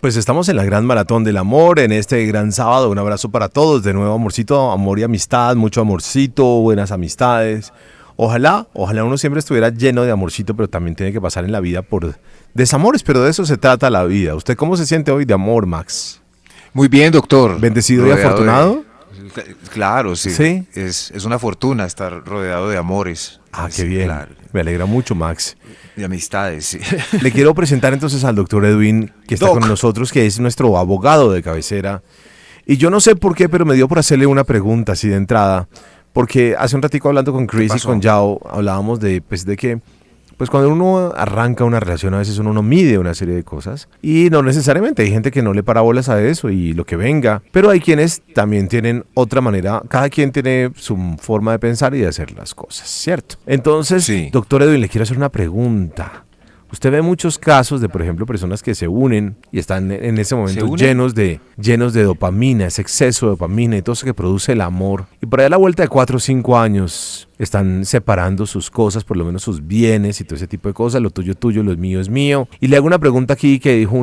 Pues estamos en la gran maratón del amor, en este gran sábado. Un abrazo para todos. De nuevo, amorcito, amor y amistad, mucho amorcito, buenas amistades. Ojalá uno siempre estuviera lleno de amorcito, pero también tiene que pasar en la vida por desamores, pero de eso se trata la vida. ¿Usted cómo se siente hoy de amor, Max? Muy bien, doctor. ¿Bendecido y afortunado? Claro, sí. ¿Sí? Es una fortuna estar rodeado de amores. Ah, Sí, qué bien. claro. Me alegra mucho, Max. De amistades, sí. Le quiero presentar entonces al doctor Edwin, que está con nosotros, que es nuestro abogado de cabecera. Y yo no sé por qué, pero me dio por hacerle una pregunta así de entrada. Porque hace un ratico hablando con Chris y con Yao, hablábamos de que pues cuando uno arranca una relación a veces uno no mide una serie de cosas y no necesariamente, hay gente que no le para bolas a eso y lo que venga, pero hay quienes también tienen otra manera, cada quien tiene su forma de pensar y de hacer las cosas, ¿cierto? Entonces, Sí. Doctor Edwin, le quiero hacer una pregunta. Usted ve muchos casos de, por ejemplo, personas que se unen y están en ese momento llenos de dopamina, ese exceso de dopamina y todo eso que produce el amor. Y por ahí a la vuelta de 4 o 5 años están separando sus cosas, por lo menos sus bienes y todo ese tipo de cosas. Lo tuyo, tuyo, lo mío es mío. Y le hago una pregunta aquí que dijo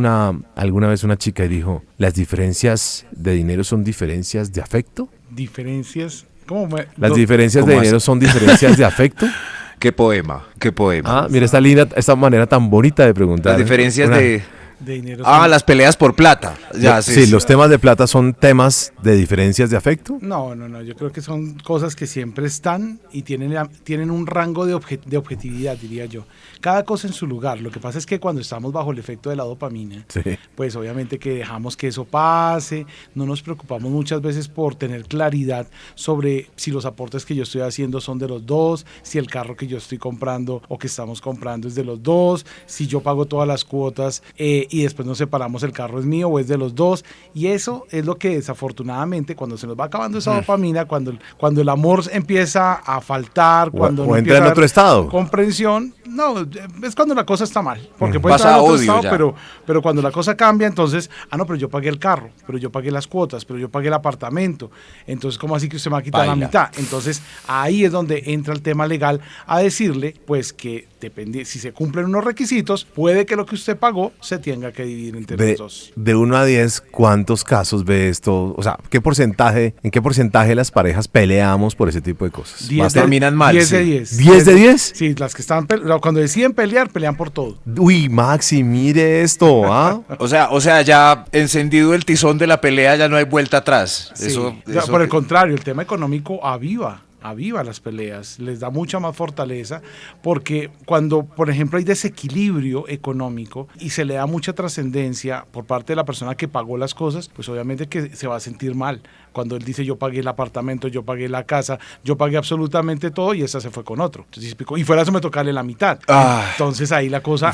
alguna vez una chica y dijo, ¿las diferencias de dinero son diferencias de afecto? Diferencias. ¿Las diferencias de dinero son diferencias de afecto? Qué poema, qué poema. Ah, mira esta manera tan bonita de preguntar. Las diferencias de dinero. las peleas por plata. Ya, sí, los temas de plata son temas de diferencias de afecto. No, yo creo que son cosas que siempre están y tienen un rango de objetividad, diría yo. Cada cosa en su lugar. Lo que pasa es que cuando estamos bajo el efecto de la dopamina, sí, pues obviamente que dejamos que eso pase, no nos preocupamos muchas veces por tener claridad sobre si los aportes que yo estoy haciendo son de los dos, si el carro que yo estoy comprando o que estamos comprando es de los dos, si yo pago todas las cuotas y después nos separamos, el carro es mío o es de los dos. Y eso es lo que desafortunadamente cuando se nos va acabando esa dopamina, cuando el amor empieza a faltar, cuando o entra en otro estado. Comprensión, no, es cuando la cosa está mal, porque puede pasa estar en otro odio estado, pero cuando la cosa cambia, entonces, pero yo pagué el carro, pero yo pagué las cuotas, pero yo pagué el apartamento, entonces ¿cómo así que usted me va a quitar la mitad? Entonces ahí es donde entra el tema legal a decirle pues que depende, si se cumplen unos requisitos, puede que lo que usted pagó se tenga que dividir entre los dos. De 1 a 10, ¿cuántos casos ve esto? O sea, ¿en qué porcentaje las parejas peleamos por ese tipo de cosas? Terminan mal. 10 de 10. ¿10 de 10? Sí, las que están cuando deciden pelear, pelean por todo. Uy, Maxi, mire esto, ¿ah? O sea, ya encendido el tizón de la pelea, ya no hay vuelta atrás. Sí. Por el contrario, el tema económico aviva las peleas, les da mucha más fortaleza, porque cuando, por ejemplo, hay desequilibrio económico y se le da mucha trascendencia por parte de la persona que pagó las cosas, pues obviamente que se va a sentir mal. Cuando él dice yo pagué el apartamento, yo pagué la casa, yo pagué absolutamente todo y esa se fue con otro. Entonces, y fuera de eso me tocarle la mitad. Entonces ahí la cosa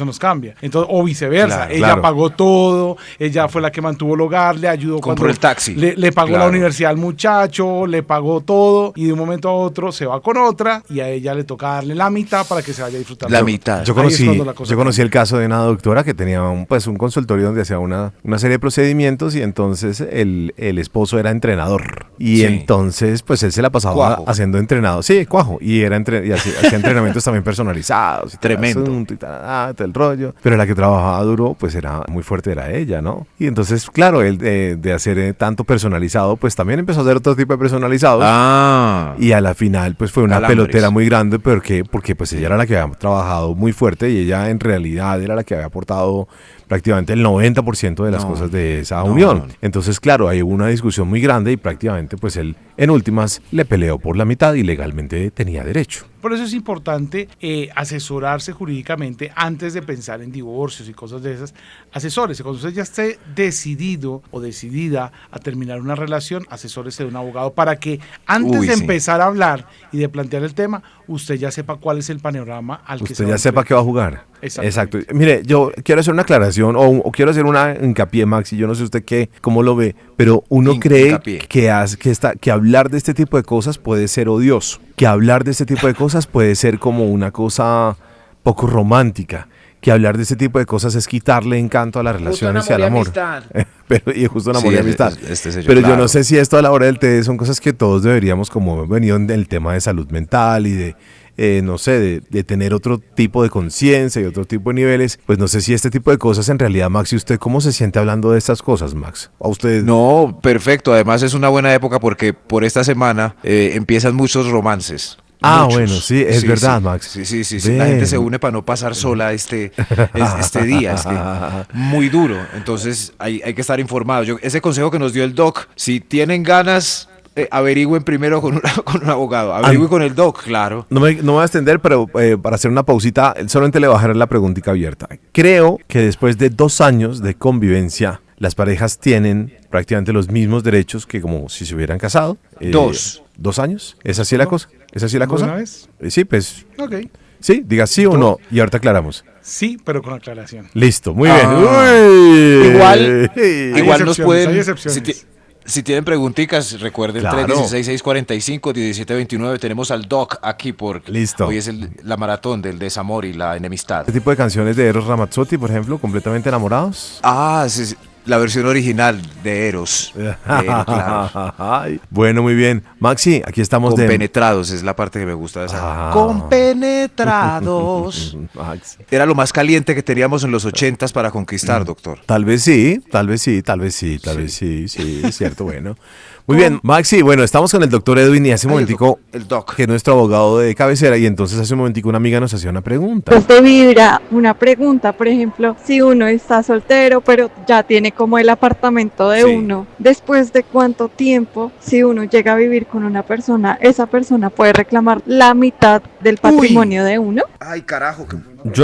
nos cambia. Entonces, o viceversa, ella pagó todo, ella fue la que mantuvo el hogar, le ayudó, compró el taxi, le pagó la universidad al muchacho, le pagó todo y de un momento a otro se va con otra y a ella le toca darle la mitad para que se vaya a disfrutar. La mitad. Yo conocí el caso de una doctora que tenía un consultorio donde hacía una serie de procedimientos y entonces el esposo era entrenador y entonces pues él se la pasaba haciendo entrenado, cuajo, y hacía entrenamientos también personalizados y tremendo todo el rollo, pero la que trabajaba duro pues era muy fuerte, era ella, ¿no? Y entonces claro, él de hacer tanto personalizado pues también empezó a hacer otro tipo de personalizados y a la final pues fue una pelotera muy grande porque pues ella era la que había trabajado muy fuerte y ella en realidad era la que había aportado prácticamente el 90% de las cosas de esa unión. Entonces, claro, hay una discusión muy grande y prácticamente, pues él, en últimas, le peleó por la mitad y legalmente tenía derecho. Por eso es importante asesorarse jurídicamente antes de pensar en divorcios y cosas de esas. Asesórese. Cuando usted ya esté decidido o decidida a terminar una relación, asesórese de un abogado para que antes de empezar a hablar y de plantear el tema, usted ya sepa cuál es el panorama al que se va a enfrentar. Usted ya sepa qué va a jugar. Exacto. Mire, yo quiero hacer una aclaración o quiero hacer una hincapié, Maxi, yo no sé usted cómo lo ve, pero uno cree que hablar de este tipo de cosas puede ser odioso, que hablar de este tipo de cosas puede ser como una cosa poco romántica, que hablar de este tipo de cosas es quitarle encanto a las relaciones y al amor. Y justo un amor y amistad. Pero yo no sé si esto a la hora del té son cosas que todos deberíamos, como hemos venido en el tema de salud mental y no sé, de tener otro tipo de conciencia y otro tipo de niveles. Pues no sé si este tipo de cosas en realidad, Max, ¿y usted cómo se siente hablando de estas cosas, Max? ¿A usted? No, perfecto. Además es una buena época porque por esta semana empiezan muchos romances. Ah, Muchos. bueno, sí, es verdad, sí. Max. Sí. La gente se une para no pasar sola este día. Es que muy duro. Entonces hay que estar informados. Ese consejo que nos dio el doc, si tienen ganas, averigüen primero con un abogado. Averigüen con el doc, claro. No me voy a extender, pero para hacer una pausita, solamente le voy a dejar la preguntita abierta. Creo que después de 2 años de convivencia, las parejas tienen prácticamente los mismos derechos que como si se hubieran casado. 2 años. ¿Es así la cosa? ¿Es así la cosa? ¿Una vez? Sí, pues. Ok. Sí, diga sí o no. Y ahorita aclaramos. Sí, pero con aclaración. Listo, muy bien. Igual nos pueden. Hay excepciones. Si tienen preguntitas, recuerden, Claro. 316-645-1729. Tenemos al Doc aquí porque Listo. hoy es la maratón del desamor y la enemistad. Este tipo de canciones de Eros Ramazzotti, por ejemplo, completamente enamorados. Ah, sí, la versión original de Eros. Claro. Ay, bueno, muy bien. Maxi, aquí estamos Compenetrados es la parte que me gusta de esa. Ah. Compenetrados. Max. Era lo más caliente que teníamos en los 80s para conquistar, doctor. Tal vez sí, es cierto, bueno. Muy bien, Maxi, bueno, estamos con el doctor Edwin y hace un momentico, el doc. que es nuestro abogado de cabecera, y entonces hace un momentico una amiga nos hacía una pregunta. Pues te vibra una pregunta, por ejemplo, si uno está soltero, pero ya tiene como el apartamento de uno, ¿después de cuánto tiempo, si uno llega a vivir con una persona, esa persona puede reclamar la mitad del patrimonio de uno? Ay, carajo.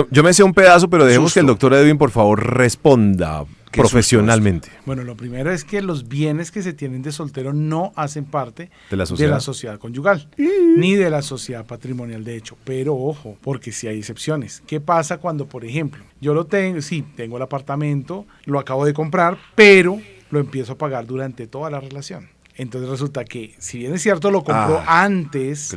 Yo me sé un pedazo, pero dejemos Susto. que el doctor Edwin, por favor, responda Qué profesionalmente. Bueno, lo primero es que los bienes que se tienen de soltero no hacen parte De la sociedad. conyugal, ni de la sociedad patrimonial, de hecho. Pero ojo, porque sí hay excepciones. ¿Qué pasa cuando, por ejemplo, yo lo tengo, sí, tengo el apartamento, lo acabo de comprar, pero lo empiezo a pagar durante toda la relación? Entonces resulta que, si bien es cierto, lo compró antes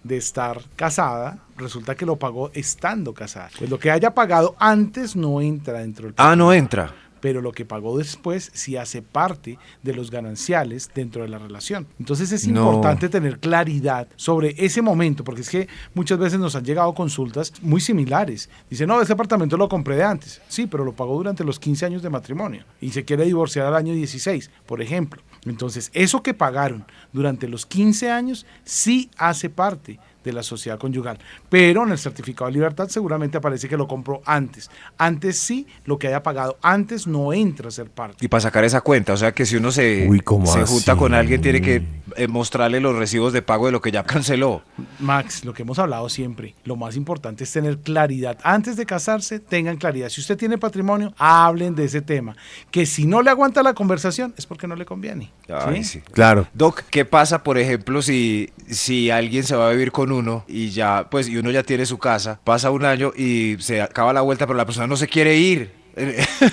de estar casada, resulta que lo pagó estando casada. Pues lo que haya pagado antes no entra dentro del patrimonio. No entra. Pero lo que pagó después sí hace parte de los gananciales dentro de la relación. Entonces es importante tener claridad sobre ese momento, porque es que muchas veces nos han llegado consultas muy similares. Dice, no, ese apartamento lo compré de antes. Sí, pero lo pagó durante los 15 años de matrimonio y se quiere divorciar al año 16, por ejemplo. Entonces, eso que pagaron durante los 15 años sí hace parte de la sociedad conyugal, pero en el certificado de libertad seguramente aparece que lo compró antes. Antes sí, lo que haya pagado antes no entra a ser parte. Y para sacar esa cuenta, o sea que si uno se junta con alguien, tiene que mostrarle los recibos de pago de lo que ya canceló. Max, lo que hemos hablado siempre, lo más importante es tener claridad. Antes de casarse, tengan claridad. Si usted tiene patrimonio, hablen de ese tema. Que si no le aguanta la conversación, es porque no le conviene. Ay, sí. Claro. Doc, ¿qué pasa, por ejemplo, si alguien se va a vivir con uno y ya, pues, y uno ya tiene su casa, pasa un año y se acaba la vuelta, pero la persona no se quiere ir?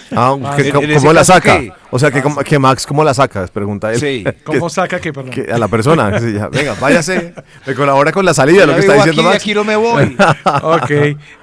¿Cómo la saca? ¿Qué? O sea, que Max, ¿cómo la saca? Pregunta él. Sí. ¿Cómo saca qué, perdón? A la persona. Venga, váyase. Me colabora con la salida, lo que está diciendo Max. Aquí no me voy. Ok.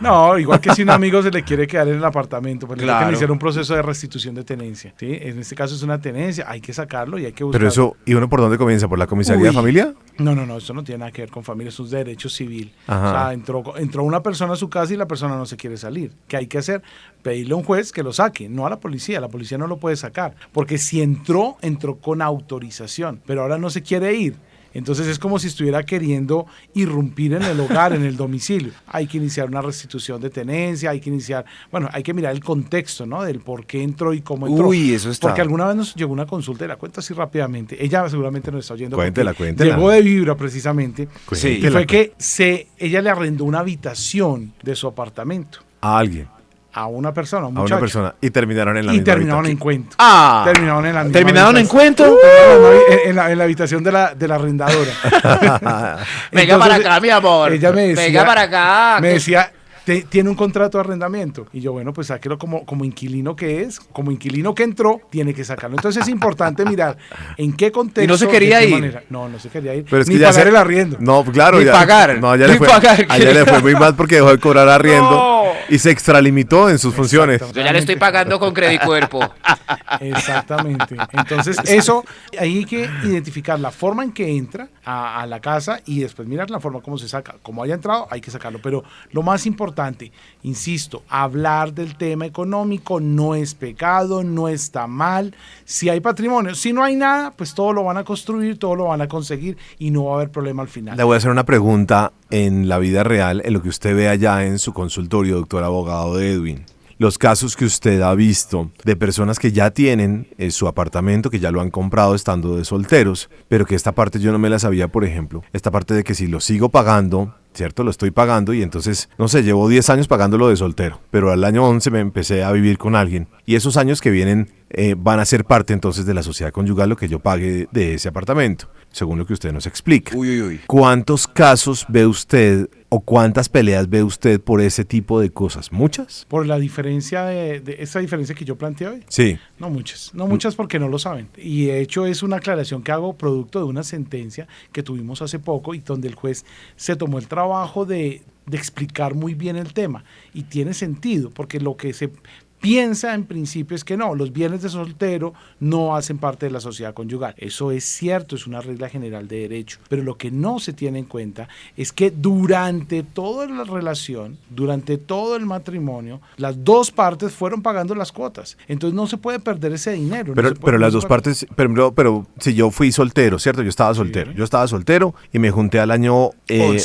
No, igual que si un amigo se le quiere quedar en el apartamento, pues le tiene que iniciar un proceso de restitución de tenencia. ¿Sí? En este caso es una tenencia, hay que sacarlo y hay que buscar. Pero eso, ¿y uno por dónde comienza? ¿Por la comisaría de familia? No, eso no tiene nada que ver con familia, eso es derecho civil. Ajá. O sea, entró una persona a su casa y la persona no se quiere salir. ¿Qué hay que hacer? Pedirle a un juez que lo saque, no a la policía no lo puede sacar, porque si entró con autorización, pero ahora no se quiere ir. Entonces es como si estuviera queriendo irrumpir en el hogar, en el domicilio. Hay que iniciar una restitución de tenencia, hay que mirar el contexto, ¿no? Del por qué entró y cómo entró. Uy, eso está. Porque alguna vez nos llegó una consulta, y la cuento así rápidamente. Ella seguramente nos está oyendo. Cuéntela. Llegó de Vibra precisamente. Sí. Y fue que ella le arrendó una habitación de su apartamento. A alguien. A una persona, a un muchacho. A una persona. Y terminaron en la misma terminaron habitación. en cuento. Terminaron en la misma ¿Terminaron en cuento? En la habitación de la arrendadora. Venga para acá, mi amor. Ella me decía, venga para acá. Me decía, tiene un contrato de arrendamiento. Y yo, bueno, pues sáquelo como inquilino que es, como inquilino que entró, tiene que sacarlo. Entonces es importante mirar en qué contexto. Y no se quería ir. Manera. No se quería ir. Pero es ni que ya pagar el arriendo. No, claro. Ni pagar. No, allá ni le fue, pagar. allá le fue muy mal porque dejó de cobrar arriendo y se extralimitó en sus funciones. Yo ya le estoy pagando con Credicuerpo. Exactamente. Entonces, eso, ahí hay que identificar la forma en que entra a la casa y después mirar la forma como se saca. Como haya entrado, hay que sacarlo. Pero lo más importante, insisto, hablar del tema económico no es pecado, no está mal. Si hay patrimonio, si no hay nada, pues todo lo van a construir, todo lo van a conseguir y no va a haber problema al final. Le voy a hacer una pregunta en la vida real, en lo que usted ve allá en su consultorio, doctor abogado de Edwin. Los casos que usted ha visto de personas que ya tienen su apartamento, que ya lo han comprado estando de solteros, pero que esta parte yo no me la sabía, por ejemplo, esta parte de que si lo sigo pagando, ¿cierto? Lo estoy pagando y entonces, no sé, llevo 10 años pagándolo de soltero, pero al año 11 me empecé a vivir con alguien y esos años que vienen van a ser parte entonces de la sociedad conyugal lo que yo pague de ese apartamento, según lo que usted nos explica. Uy. ¿Cuántos casos ve usted o cuántas peleas ve usted por ese tipo de cosas? ¿Muchas? Por la diferencia de esa diferencia que yo planteé hoy. Sí. No muchas porque no lo saben. Y de hecho es una aclaración que hago producto de una sentencia que tuvimos hace poco y donde el juez se tomó el trabajo de explicar muy bien el tema. Y tiene sentido, porque lo que se piensa en principio es que no, los bienes de soltero no hacen parte de la sociedad conyugal. Eso es cierto, es una regla general de derecho. Pero lo que no se tiene en cuenta es que durante toda la relación, durante todo el matrimonio, las dos partes fueron pagando las cuotas. Entonces no se puede perder ese dinero. Pero las dos partes, pero si yo fui soltero, ¿cierto? Yo estaba soltero. Sí. Yo estaba soltero y me junté al año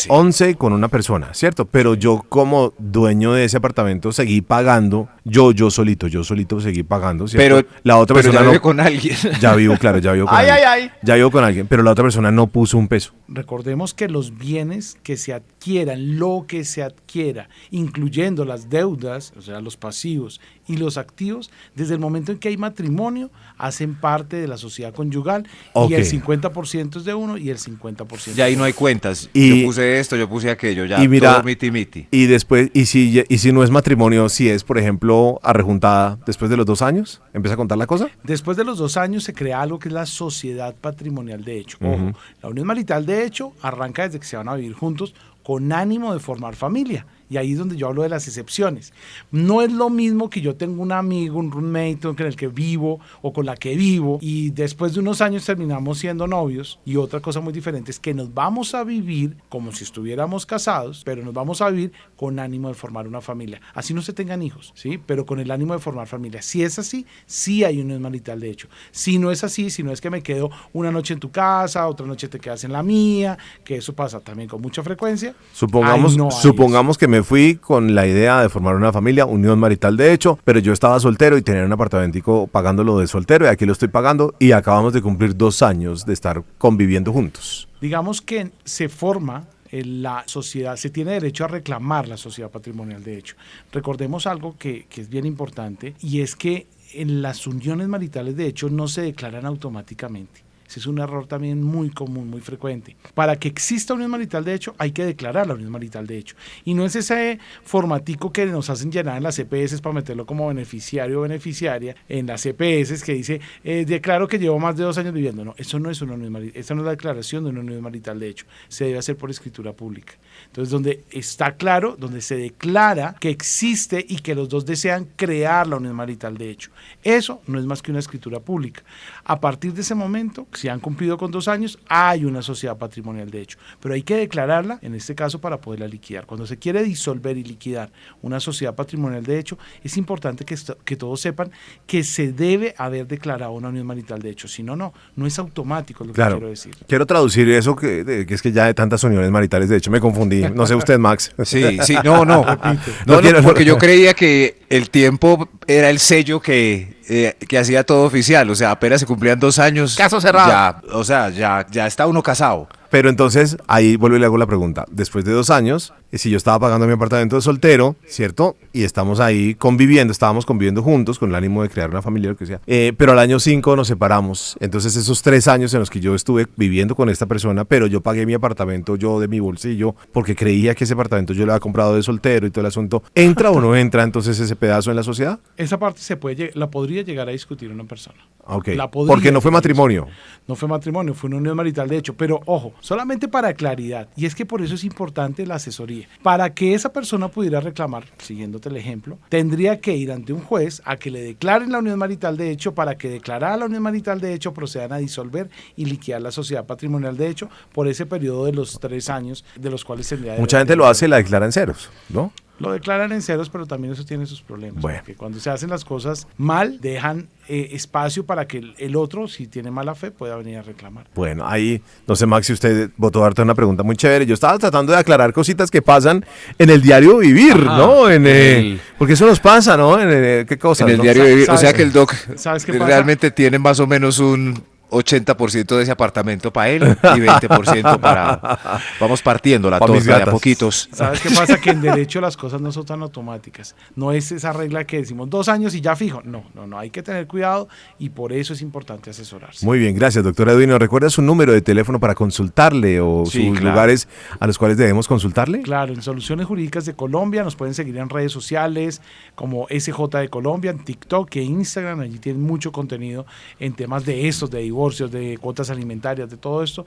11 con una persona, ¿cierto? Pero yo como dueño de ese apartamento seguí pagando, yo solito seguí pagando, ¿cierto? Pero la otra persona ya vive con alguien. Ya vivo con alguien. Ya vivo con alguien, pero la otra persona no puso un peso. Recordemos que los bienes que se adquieran, lo que se adquiera, incluyendo las deudas, o sea, los pasivos y los activos, desde el momento en que hay matrimonio, hacen parte de la sociedad conyugal y el 50% es de uno y el 50%. Ya ahí no hay cuentas. Y, yo puse esto, yo puse aquello, ya y mira, todo miti. Y después, y si no es matrimonio, si es, por ejemplo, arrejuntada después de los 2 años, ¿empieza a contar la cosa? Después de los 2 años se crea algo que es la sociedad patrimonial de hecho. Ojo, la unión marital de hecho arranca desde que se van a vivir juntos con ánimo de formar familia. Y ahí es donde yo hablo de las excepciones. No es lo mismo que yo tengo un amigo, un roommate con el que vivo o con la que vivo y después de unos años terminamos siendo novios. Y otra cosa muy diferente es que nos vamos a vivir como si estuviéramos casados, pero nos vamos a vivir con ánimo de formar una familia. Así no se tengan hijos, ¿sí? Pero con el ánimo de formar familia. Si es así, sí hay unión marital de hecho. Si no es así, si no es que me quedo una noche en tu casa, otra noche te quedas en la mía, que eso pasa también con mucha frecuencia. Supongamos que me fui con la idea de formar una familia, unión marital de hecho, pero yo estaba soltero y tenía un apartamentico pagándolo de soltero y aquí lo estoy pagando y acabamos de cumplir 2 años de estar conviviendo juntos. Digamos que se forma la sociedad, se tiene derecho a reclamar la sociedad patrimonial de hecho. Recordemos algo que es bien importante y es que en las uniones maritales de hecho no se declaran automáticamente. Ese es un error también muy común, muy frecuente. Para que exista unión marital de hecho, hay que declarar la unión marital de hecho. Y no es ese formatico que nos hacen llenar en las EPS para meterlo como beneficiario o beneficiaria en las EPS que dice, declaro que llevo más de 2 años viviendo. No, eso no es una unión marital, esa no es la declaración de una unión marital de hecho. Se debe hacer por escritura pública. Entonces, donde está claro, donde se declara que existe y que los dos desean crear la unión marital de hecho. Eso no es más que una escritura pública. A partir de ese momento, si han cumplido con 2 años, hay una sociedad patrimonial de hecho, pero hay que declararla, en este caso, para poderla liquidar. Cuando se quiere disolver y liquidar una sociedad patrimonial de hecho, es importante que todos sepan que se debe haber declarado una unión marital de hecho, si no, no es automático lo que quiero decir. Quiero traducir eso que es que ya de tantas uniones maritales, de hecho me confundí, no sé usted, Max. Sí, no, porque yo creía que el tiempo era el sello que hacía todo oficial, o sea, apenas se cumplían 2 años. Caso cerrado. Ya está uno casado. Pero entonces, ahí vuelvo y le hago la pregunta. Después de 2 años, si yo estaba pagando mi apartamento de soltero, ¿cierto? Y estamos ahí estábamos conviviendo juntos con el ánimo de crear una familia, lo que sea. Pero al año 5 nos separamos. Entonces, esos 3 años en los que yo estuve viviendo con esta persona, pero yo pagué mi apartamento yo de mi bolsillo, porque creía que ese apartamento yo lo había comprado de soltero y todo el asunto, ¿entra o no entra entonces ese pedazo en la sociedad? Esa parte la podría llegar a discutir una persona. Ok, porque no fue matrimonio. No fue matrimonio, fue una unión marital de hecho. Pero ojo, solamente para claridad, y es que por eso es importante la asesoría. Para que esa persona pudiera reclamar, siguiéndote el ejemplo, tendría que ir ante un juez a que le declaren la unión marital de hecho, para que declarada la unión marital de hecho procedan a disolver y liquidar la sociedad patrimonial de hecho por ese periodo de los 3 años de los cuales tendría. Mucha gente lo hace y la declara en ceros, ¿no? Lo declaran en ceros, pero también eso tiene sus problemas. Bueno. Porque cuando se hacen las cosas mal, dejan espacio para que el otro, si tiene mala fe, pueda venir a reclamar. Bueno, ahí, no sé, Maxi, usted votó a darte una pregunta muy chévere. Yo estaba tratando de aclarar cositas que pasan en el diario vivir, ¿no? Porque eso nos pasa, ¿no? ¿Qué cosas? En el ¿no? diario vivir. O sea que el doc ¿Sabes qué pasa? realmente tiene más o menos un 80% de ese apartamento para él y 20% para... Vamos partiendo la Pa' mis torta de a gatas. poquitos. ¿Sabes qué pasa? Que en derecho las cosas no son tan automáticas. No es esa regla que decimos 2 años y ya fijo. No. Hay que tener cuidado y por eso es importante asesorarse. Muy bien, gracias, doctor Edwin. ¿Nos recuerda su número de teléfono para consultarle o Sí, sus claro. lugares a los cuales debemos consultarle? Claro, en Soluciones Jurídicas de Colombia nos pueden seguir en redes sociales como SJ de Colombia, en TikTok e Instagram. Allí tienen mucho contenido en temas de estos, de divorcios, de cuotas alimentarias, de todo esto.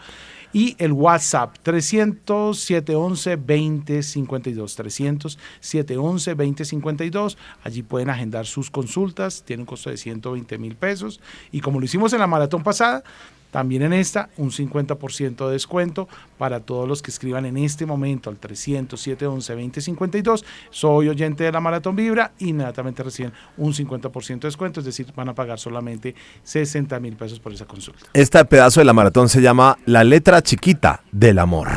Y el WhatsApp 300-711-2052, 300-711-2052. Allí pueden agendar sus consultas, tiene un costo de 120,000 pesos. Y como lo hicimos en la maratón pasada, también en esta, un 50% de descuento para todos los que escriban en este momento al 300-711-2052. Soy oyente de la Maratón Vibra, inmediatamente reciben un 50% de descuento, es decir, van a pagar solamente 60,000 pesos por esa consulta. Este pedazo de la maratón se llama La letra chiquita del amor.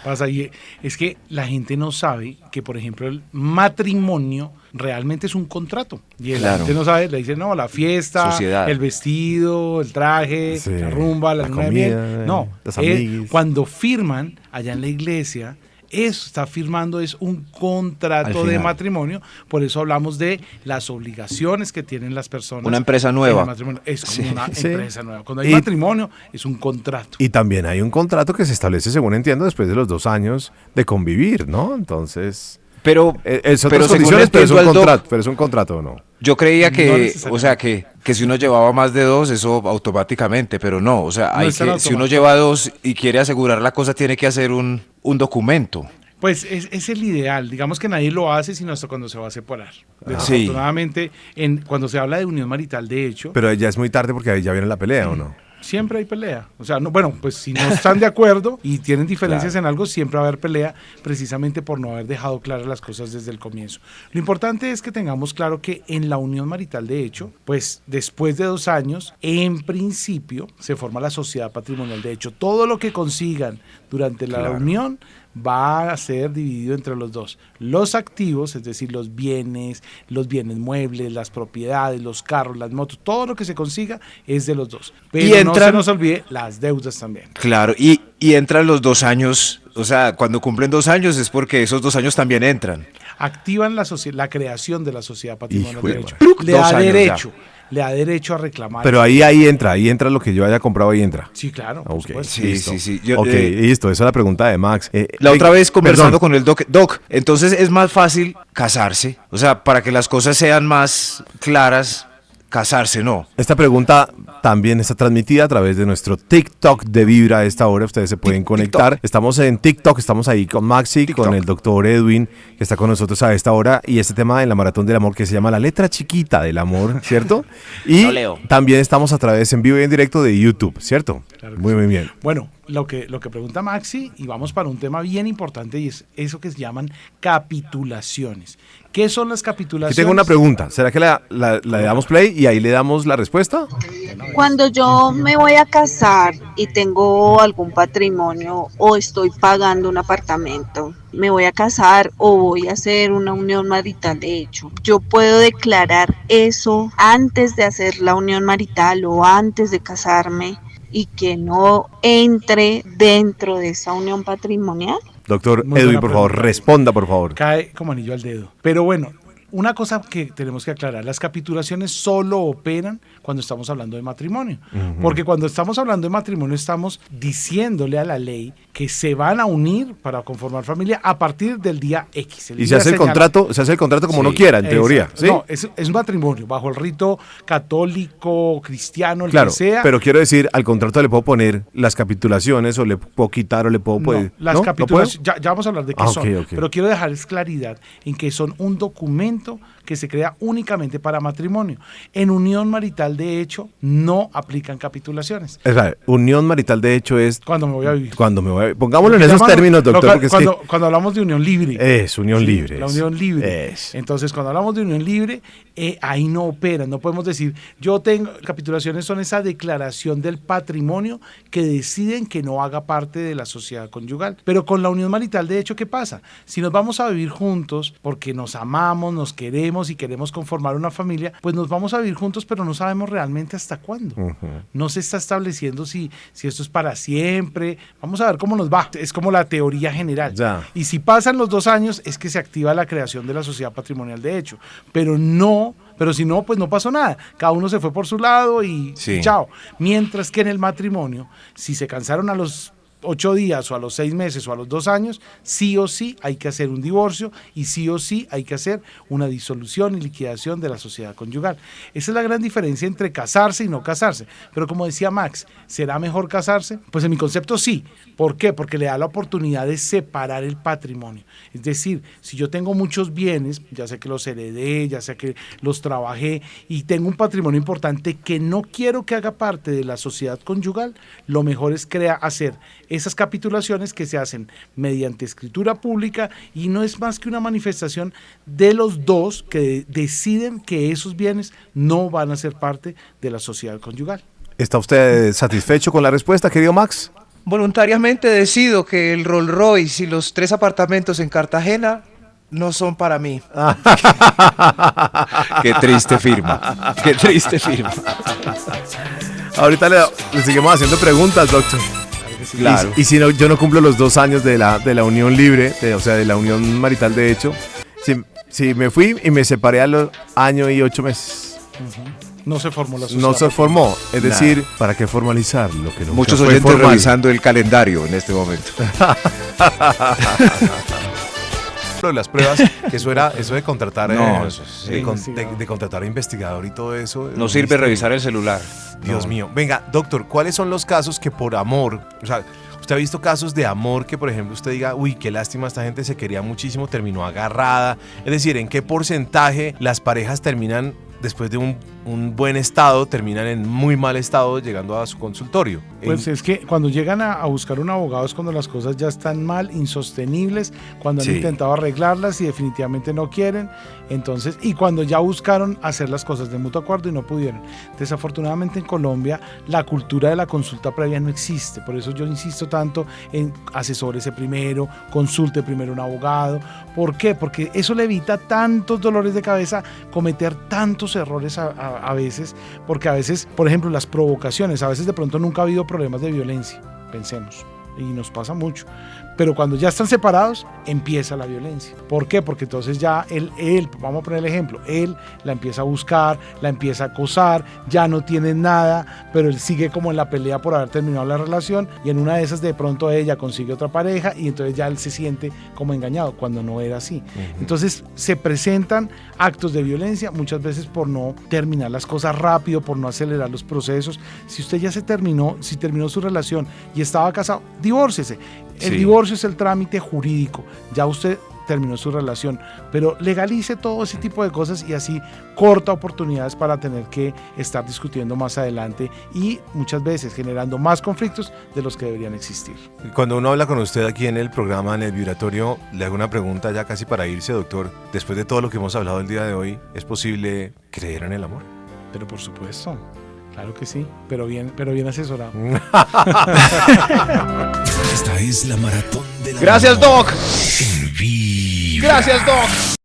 Pasa y es que la gente no sabe que, por ejemplo, el matrimonio realmente es un contrato. Y la Claro. gente no sabe, le dicen, no, la fiesta, Sociedad. el vestido, el traje, Sí, la rumba, la la luna de comida, miel. No, los amiguis. cuando firman allá en la iglesia, eso está firmando es un Al contrato de final. matrimonio. Por eso hablamos de las obligaciones que tienen las personas. Una empresa en nueva. el matrimonio. Es como Sí. una Sí. empresa nueva. Cuando hay Y- matrimonio, es un contrato. Y también hay un contrato que se establece, según entiendo, después de los 2 años de convivir, ¿no? Entonces, Pero, es pero otras según condiciones, pero es un entiendo al doc, contrato, pero es un contrato, ¿no? yo creía No que, necesariamente. o sea, que si uno llevaba más de 2, eso automáticamente, pero no, o sea, No hay es tan que, si uno automático. lleva 2 y quiere asegurar la cosa, tiene que hacer un documento. Pues es el ideal. Digamos que nadie lo hace sino hasta cuando se va a separar. Desafortunadamente, cuando se habla de unión marital, de hecho, Pero ya es muy tarde porque ahí ya viene la pelea, ¿o no? siempre hay pelea. O sea, no, bueno, pues si no están de acuerdo y tienen diferencias en algo, siempre va a haber pelea precisamente por no haber dejado claras las cosas desde el comienzo. Lo importante es que tengamos claro que en la unión marital, de hecho, pues después de 2 años, en principio, se forma la sociedad patrimonial. De hecho, todo lo que consigan durante la unión va a ser dividido entre los dos. Los activos, es decir, los bienes muebles, las propiedades, los carros, las motos, todo lo que se consiga es de los dos. Pero Y no entran- se nos olvide las deudas también. Claro, y entran los 2 años, o sea, cuando cumplen 2 años es porque esos 2 años también entran. Activan la creación de la sociedad patrimonial Hijo de de derecho. madre. Le 2 da años ya. derecho. Le da derecho a reclamar. Pero ahí entra lo que yo haya comprado, ahí entra. Sí, claro. por Ok, supuesto. Sí, listo. sí. Yo, Ok, listo, esa es la pregunta de Max. La otra vez conversando perdón. con el Doc, entonces es más fácil casarse, o sea, para que las cosas sean más claras, casarse, ¿no? Esta pregunta también está transmitida a través de nuestro TikTok de Vibra a esta hora. Ustedes se pueden conectar. TikTok. Estamos en TikTok, estamos ahí con Maxi, TikTok. con el doctor Edwin, que está con nosotros a esta hora. Y este tema en la Maratón del Amor que se llama La letra chiquita del amor, ¿cierto? Y No leo. también estamos a través en vivo y en directo de YouTube, ¿cierto? Claro que Muy, sí. muy bien. Bueno, lo que pregunta Maxi, y vamos para un tema bien importante, y es eso que se llaman capitulaciones. ¿Qué son las Aquí capitulaciones? tengo una pregunta. ¿Será que le damos play y ahí le damos la respuesta? Cuando yo me voy a casar y tengo algún patrimonio o estoy pagando un apartamento, me voy a casar o voy a hacer una unión marital de hecho, yo puedo declarar eso antes de hacer la unión marital o antes de casarme y que no entre dentro de esa unión patrimonial? Doctor Muy Edwin, buena por favor, pregunta. responda, por favor. Cae como anillo al dedo. Pero bueno, una cosa que tenemos que aclarar, las capitulaciones solo operan cuando estamos hablando de matrimonio. Porque cuando estamos hablando de matrimonio estamos diciéndole a la ley que se van a unir para conformar familia a partir del día X. Y se hace el contrato como uno quiera, en teoría. Exacto. ¿Sí? No, es un matrimonio bajo el rito católico, cristiano, el Claro, que sea. pero quiero decir, al contrato le puedo poner las capitulaciones o le puedo quitar o le puedo poner. Las ¿No? ¿No capitulaciones, puedo? ya vamos a hablar de qué Ah, son, ok. pero quiero dejarles claridad en que son un documento que se crea únicamente para matrimonio. En unión marital, de hecho, no aplican capitulaciones. O sea, unión marital de hecho es Cuando me voy a vivir. cuando me voy a... Pongámoslo en Se esos llama- términos, doctor, no, porque es que cuando hablamos de unión libre. es unión Sí, libre. La unión libre. Es. Entonces, cuando hablamos de unión libre, ahí no operan. No podemos decir, yo tengo, capitulaciones son esa declaración del patrimonio que deciden que no haga parte de la sociedad conyugal. Pero con la unión marital, de hecho, ¿qué pasa? Si nos vamos a vivir juntos porque nos amamos, nos queremos y queremos conformar una familia, pues nos vamos a vivir juntos, pero no sabemos realmente hasta cuándo. No se está estableciendo si esto es para siempre. Vamos a ver cómo nos va. Es como la teoría general. Ya. Y si pasan los 2 años, es que se activa la creación de la sociedad patrimonial de hecho. Pero si no, pues no pasó nada. Cada uno se fue por su lado y chao. Mientras que en el matrimonio, si se cansaron a los 8 días o a los 6 meses o a los 2 años, sí o sí hay que hacer un divorcio y sí o sí hay que hacer una disolución y liquidación de la sociedad conyugal. Esa es la gran diferencia entre casarse y no casarse. Pero como decía Max, ¿será mejor casarse? Pues en mi concepto sí. ¿Por qué? Porque le da la oportunidad de separar el patrimonio. Es decir, si yo tengo muchos bienes, ya sé que los heredé, ya sé que los trabajé y tengo un patrimonio importante que no quiero que haga parte de la sociedad conyugal, lo mejor es hacer esas capitulaciones que se hacen mediante escritura pública y no es más que una manifestación de los dos que deciden que esos bienes no van a ser parte de la sociedad conyugal. ¿Está usted satisfecho con la respuesta, querido Max? Voluntariamente decido que el Rolls Royce y los 3 apartamentos en Cartagena no son para mí. Qué triste firma. Qué triste firma. Ahorita le seguimos haciendo preguntas, doctor. Claro. Y si no, yo no cumplo los 2 años de la unión libre, o sea, de la unión marital de hecho, si me fui y me separé a los año y 8 meses. No se formó la sociedad. No se formó. Es decir, ¿para qué formalizar lo que nunca Muchos fue oyentes formal? revisando el calendario en este momento. Lo de las pruebas, eso de contratar No, eso sí. de contratar a investigador y todo eso. No sirve revisar el celular. Dios mío. Venga, doctor, ¿cuáles son los casos que por amor, o sea, usted ha visto casos de amor que, por ejemplo, usted diga, uy, qué lástima, esta gente se quería muchísimo, terminó agarrada? Es decir, ¿en qué porcentaje las parejas terminan, después de un buen estado, terminan en muy mal estado llegando a su consultorio? Pues es que cuando llegan a buscar un abogado es cuando las cosas ya están mal, insostenibles, cuando han intentado arreglarlas y definitivamente no quieren, entonces, y cuando ya buscaron hacer las cosas de mutuo acuerdo y no pudieron. Desafortunadamente en Colombia la cultura de la consulta previa no existe, por eso yo insisto tanto en asesórese primero, consulte primero un abogado. ¿Por qué? Porque eso le evita tantos dolores de cabeza, cometer tantos errores a veces, porque a veces, por ejemplo, las provocaciones, a veces de pronto nunca ha habido problemas de violencia, pensemos, y nos pasa mucho, pero cuando ya están separados, empieza la violencia. ¿Por qué? Porque entonces ya él, vamos a poner el ejemplo, él la empieza a buscar, la empieza a acosar, ya no tienen nada, pero él sigue como en la pelea por haber terminado la relación, y en una de esas de pronto ella consigue otra pareja, y entonces ya él se siente como engañado, cuando no era así. Entonces se presentan actos de violencia, muchas veces por no terminar las cosas rápido, por no acelerar los procesos. Si usted ya si terminó su relación y estaba casado, divórciese. El divorcio es el trámite jurídico, ya usted terminó su relación, pero legalice todo ese tipo de cosas y así corta oportunidades para tener que estar discutiendo más adelante y muchas veces generando más conflictos de los que deberían existir. Cuando uno habla con usted aquí en el programa, en el vibratorio, le hago una pregunta ya casi para irse, doctor. Después de todo lo que hemos hablado el día de hoy, ¿es posible creer en el amor? Pero por supuesto, claro que sí, pero bien asesorado. Esta es la maratón de la Gracias, Doc. En Vibra. Gracias, Doc.